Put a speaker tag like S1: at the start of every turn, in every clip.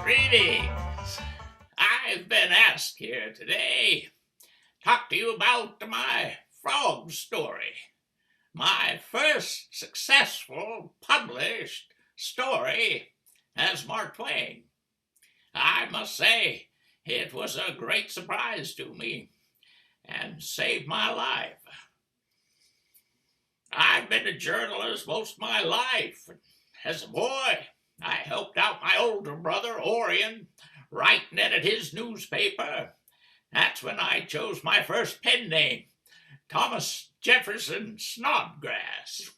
S1: Greetings. I've been asked here today to talk to you about my frog story. My first successful published story as Mark Twain. I must say, it was a great surprise to me and saved my life. I've been a journalist most of my life. As a boy, I helped out my older brother, Orion, write and edit his newspaper. That's when I chose my first pen name, Thomas Jefferson Snodgrass.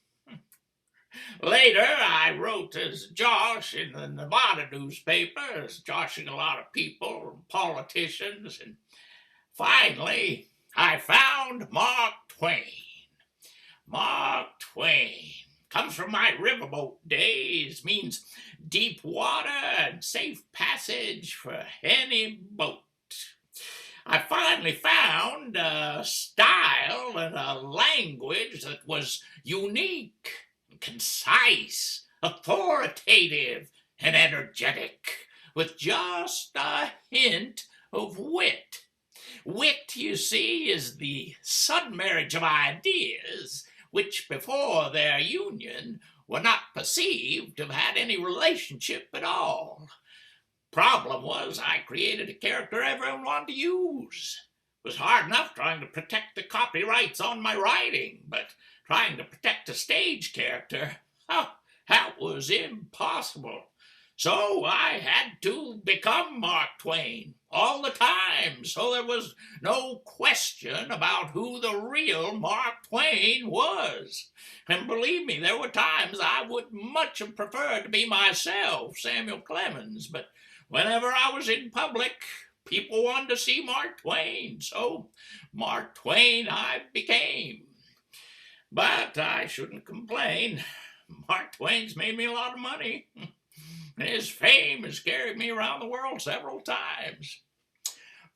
S1: Later, I wrote as Josh in the Nevada newspaper, joshing a lot of people, politicians, and finally, I found Mark Twain. Mark Twain comes from my riverboat days, means deep water and safe passage for any boat. I finally found a style and a language that was unique, concise, authoritative, and energetic, with just a hint of wit. Wit, you see, is the sudden marriage of ideas which before their union were not perceived to have had any relationship at all. Problem was, I created a character everyone wanted to use. It was hard enough trying to protect the copyrights on my writing, but trying to protect a stage character, that was impossible. So I had to become Mark Twain all the time, so there was no question about who the real Mark Twain was. And believe me, there were times I would much have preferred to be myself, Samuel Clemens, but whenever I was in public, people wanted to see Mark Twain, so Mark Twain I became. But I shouldn't complain. Mark Twain's made me a lot of money. His fame has carried me around the world several times.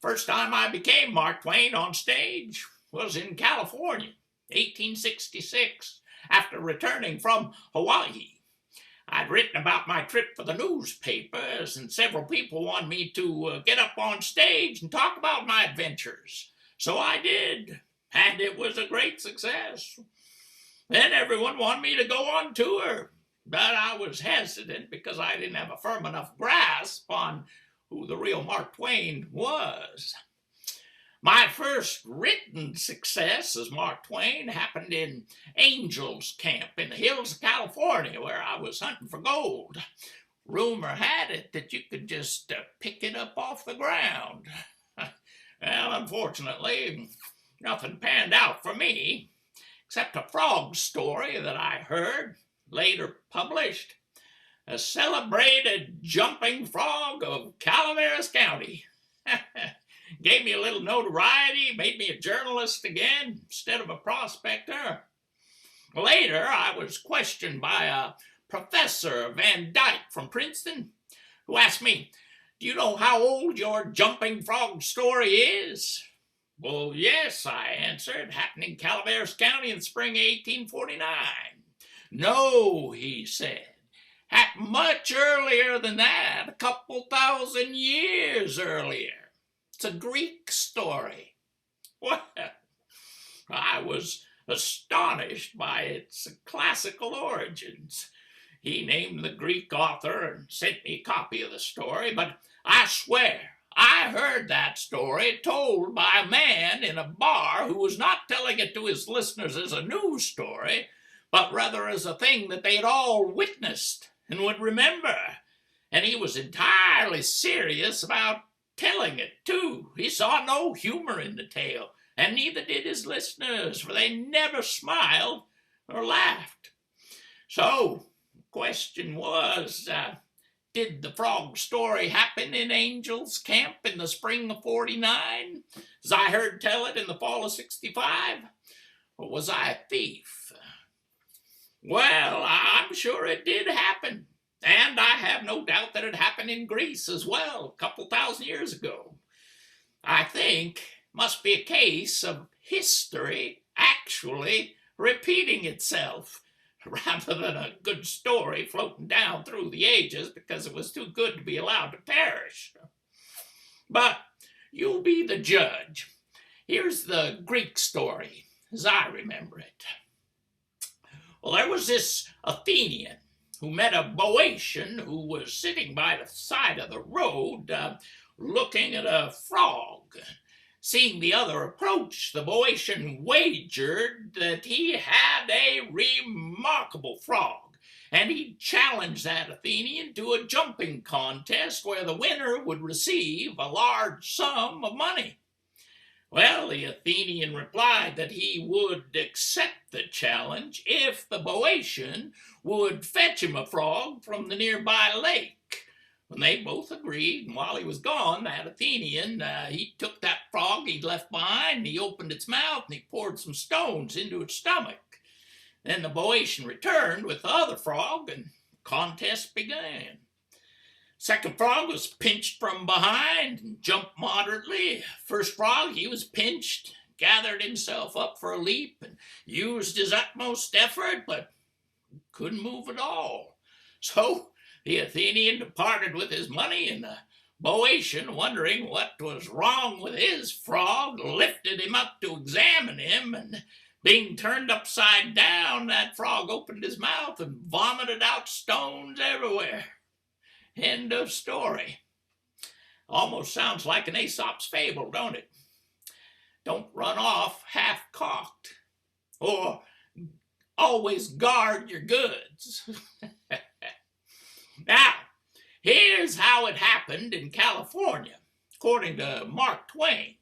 S1: First time I became Mark Twain on stage was in California, 1866, after returning from Hawaii. I'd written about my trip for the newspapers, and several people wanted me to get up on stage and talk about my adventures. So I did, and it was a great success. Then everyone wanted me to go on tour. But I was hesitant because I didn't have a firm enough grasp on who the real Mark Twain was. My first written success as Mark Twain happened in Angels Camp in the hills of California, where I was hunting for gold. Rumor had it that you could just pick it up off the ground. Well, unfortunately, nothing panned out for me, except a frog story that I heard, later published, a celebrated jumping frog of Calaveras County. Gave me a little notoriety, made me a journalist again instead of a prospector. Later, I was questioned by a Professor Van Dyke from Princeton, who asked me, "Do you know how old your jumping frog story is?" "Well, yes," I answered, "happened in Calaveras County in the spring of 1849. "No," he said, "happened much earlier than that, a couple thousand years earlier. It's a Greek story." Well, I was astonished by its classical origins. He named the Greek author and sent me a copy of the story, but I swear I heard that story told by a man in a bar who was not telling it to his listeners as a news story, but rather as a thing that they had all witnessed and would remember. And he was entirely serious about telling it, too. He saw no humor in the tale, and neither did his listeners, for they never smiled or laughed. So, the question was, did the frog story happen in Angels Camp in the spring of 49, as I heard tell it in the fall of 65? Or was I a thief? Well, I'm sure it did happen, and I have no doubt that it happened in Greece as well, a couple thousand years ago. I think it must be a case of history actually repeating itself, rather than a good story floating down through the ages because it was too good to be allowed to perish. But you'll be the judge. Here's the Greek story, as I remember it. Well, there was this Athenian who met a Boeotian who was sitting by the side of the road looking at a frog. Seeing the other approach, the Boeotian wagered that he had a remarkable frog, and he challenged that Athenian to a jumping contest where the winner would receive a large sum of money. Well, the Athenian replied that he would accept the challenge if the Boeotian would fetch him a frog from the nearby lake. When they both agreed, and while he was gone, that Athenian, he took that frog he'd left behind, and he opened its mouth, and he poured some stones into its stomach. Then the Boeotian returned with the other frog, and the contest began. Second frog was pinched from behind and jumped moderately. First frog, he was pinched, gathered himself up for a leap, and used his utmost effort, but couldn't move at all. So the Athenian departed with his money, and the Boeotian, wondering what was wrong with his frog, lifted him up to examine him, and being turned upside down, that frog opened his mouth and vomited out stones everywhere. End of story. Almost sounds like an Aesop's fable, don't it? Don't run off half-cocked, or always guard your goods. Now, here's how it happened in California, according to Mark Twain.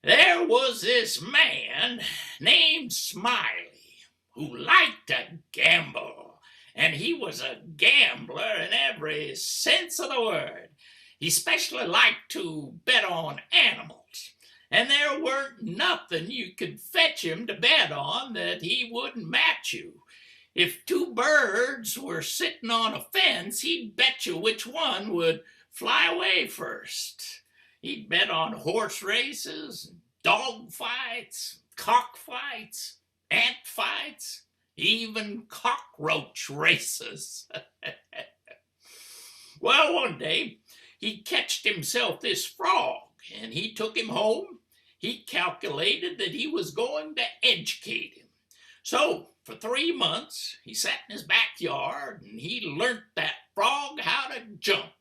S1: There was this man named Smiley who liked to gamble, and he was a gambler in every sense of the word. He especially liked to bet on animals, and there weren't nothing you could fetch him to bet on that he wouldn't match you. If two birds were sitting on a fence, he'd bet you which one would fly away first. He'd bet on horse races, dog fights, cock fights, ant fights, even cockroach races. Well, one day, he catched himself this frog, and he took him home. He calculated that he was going to educate him. So, for 3 months, he sat in his backyard, and he learnt that frog how to jump.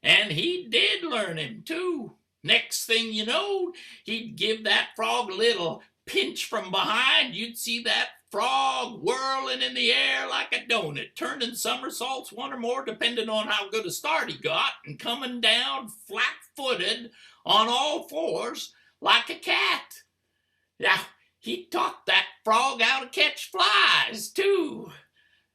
S1: And he did learn him, too. Next thing you know, he'd give that frog a little pinch from behind. You'd see that frog whirling in the air like a donut, turning somersaults, one or more, depending on how good a start he got, and coming down flat-footed on all fours like a cat. Now, he taught that frog how to catch flies, too.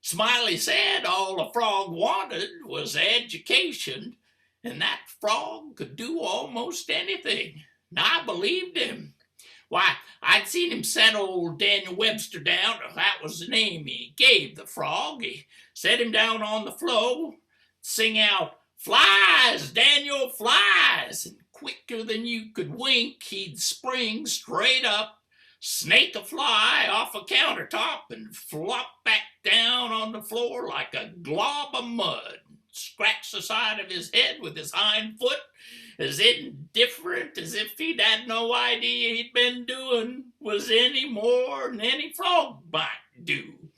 S1: Smiley said all the frog wanted was education, and that frog could do almost anything. And I believed him. Why, I'd seen him set old Daniel Webster down. That was the name he gave the frog. He set him down on the floor, sing out, "Flies, Daniel, flies!" And quicker than you could wink, he'd spring straight up, snake a fly off a countertop, and flop back down on the floor like a glob of mud. Scratch the side of his head with his hind foot, as indifferent as if he'd had no idea he'd been doing was any more than any frog might do.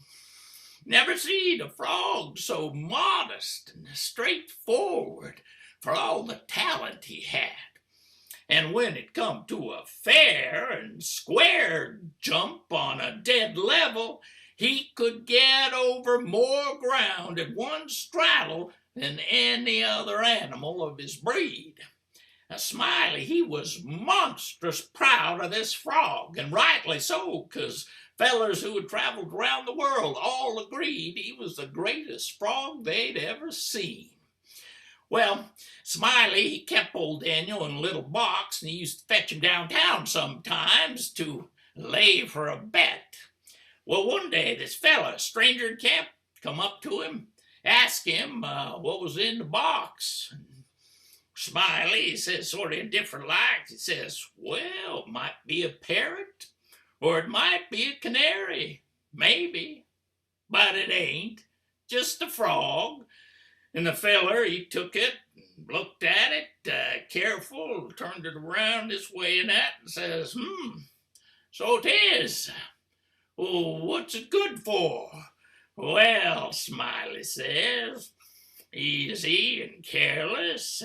S1: Never seen a frog so modest and straightforward for all the talent he had. And when it come to a fair and square jump on a dead level, he could get over more ground at one straddle than any other animal of his breed. Now, Smiley, he was monstrous proud of this frog, and rightly so, 'cause fellers who had traveled around the world all agreed he was the greatest frog they'd ever seen. Well, Smiley, he kept old Daniel in a little box, and he used to fetch him downtown sometimes to lay for a bet. Well, one day, this fella, a stranger in camp, come up to him, asked him what was in the box. Smiley, he says, sort of indifferent like, he says, "Well, it might be a parrot, or it might be a canary." Maybe, but it ain't. Just a frog. And the feller, he took it, looked at it, careful, turned it around this way and that, and says, so it is. Well, what's it good for? Well, Smiley says, easy and careless.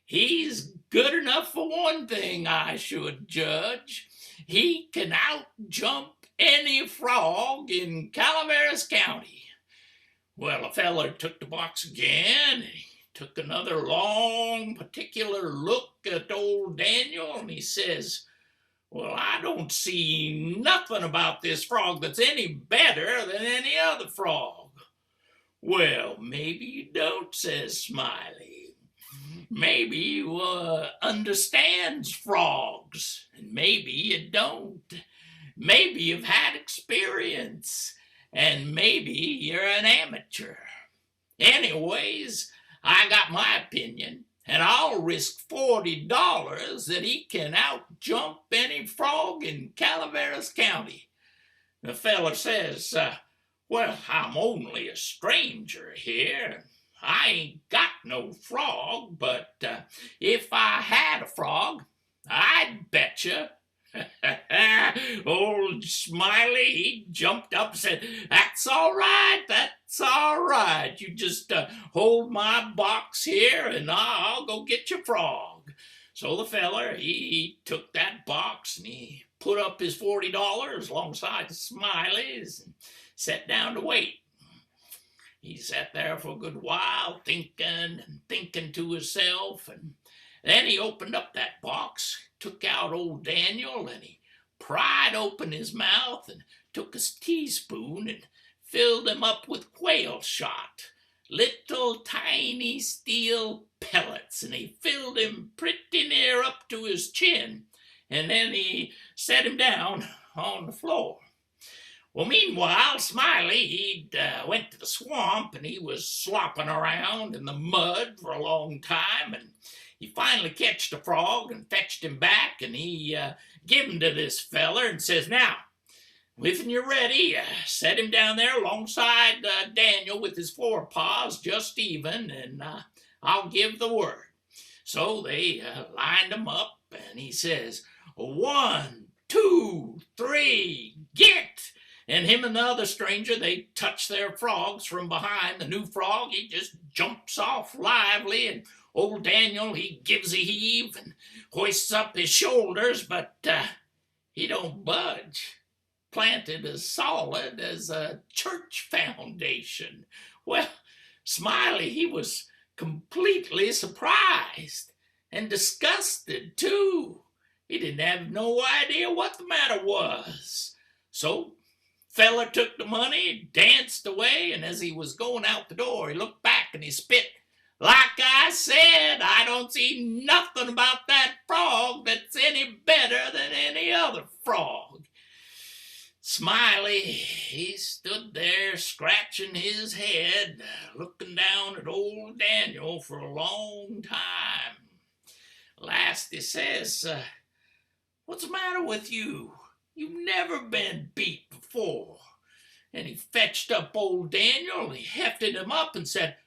S1: He's good enough for one thing, I should judge. He can out-jump any frog in Calaveras County. Well, the feller took the box again, and he took another long, particular look at old Daniel, and he says, well, I don't see nothing about this frog that's any better than any other frog. Well, maybe you don't, says Smiley. Maybe you understands frogs, and maybe you don't. Maybe you've had experience, and maybe you're an amateur. Anyways, I got my opinion, and I'll risk $40 that he can out-jump any frog in Calaveras County. The feller says, well, I'm only a stranger here. I ain't got no frog, but if I had a frog, I'd betcha. Old Smiley, he jumped up and said, that's all right, you just hold my box here and I'll go get your frog. So the feller, he took that box and he put up his $40 alongside Smiley's and sat down to wait. He sat there for a good while thinking to himself, and then he opened up that box, took out old Daniel, and he pried open his mouth and took a teaspoon and filled him up with quail shot, little tiny steel pellets, and he filled him pretty near up to his chin, and then he set him down on the floor. Well, meanwhile, Smiley, he'd went to the swamp, and he was slopping around in the mud for a long time, and he finally catched a frog and fetched him back, and he give him to this feller and says, now, when you're ready, set him down there alongside Daniel with his forepaws just even, and I'll give the word. So they lined him up, and he says, 1, 2, 3, get! And him and the other stranger, they touch their frogs from behind. The new frog, he just jumps off lively, and old Daniel, he gives a heave and hoists up his shoulders, but he don't budge. Planted as solid as a church foundation. Well, Smiley, he was completely surprised and disgusted, too. He didn't have no idea what the matter was. So, feller took the money, danced away, and as he was going out the door, he looked back and he spit, like I said, I don't see nothing about that frog that's any better than any other frog. Smiley, he stood there scratching his head, looking down at old Daniel for a long time. Last he says, what's the matter with you? You've never been beat before. And he fetched up old Daniel, and he hefted him up and said,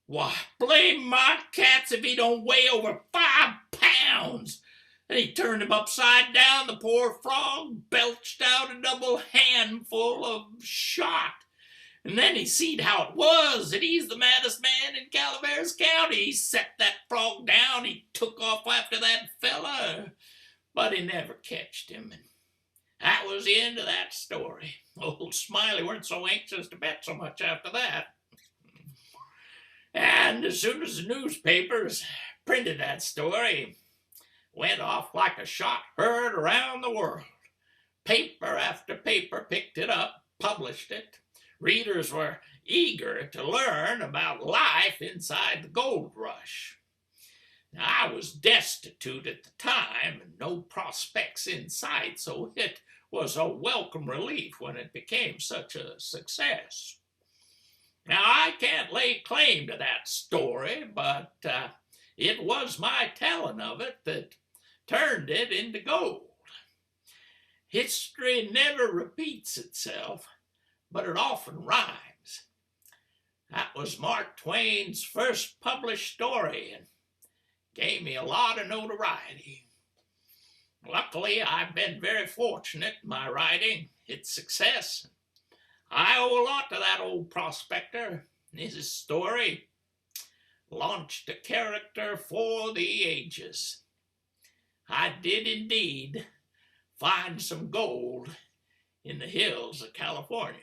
S1: why, blame my cats if he don't weigh over 5 pounds. And he turned him upside down. The poor frog belched out a double handful of shot. And then he seed how it was, that he's the maddest man in Calaveras County. He set that frog down. He took off after that fella, but he never catched him. And that was the end of that story. Old Smiley weren't so anxious to bet so much after that. And as soon as the newspapers printed that story, went off like a shot heard around the world. Paper after paper picked it up, published it. Readers were eager to learn about life inside the gold rush. Now, I was destitute at the time and no prospects in sight, so it was a welcome relief when it became such a success. Now, I can't lay claim to that story, but it was my telling of it that turned it into gold. History never repeats itself, but it often rhymes. That was Mark Twain's first published story and gave me a lot of notoriety. Luckily, I've been very fortunate in my writing, its success. I owe a lot to that old prospector. His story launched a character for the ages. I did indeed find some gold in the hills of California.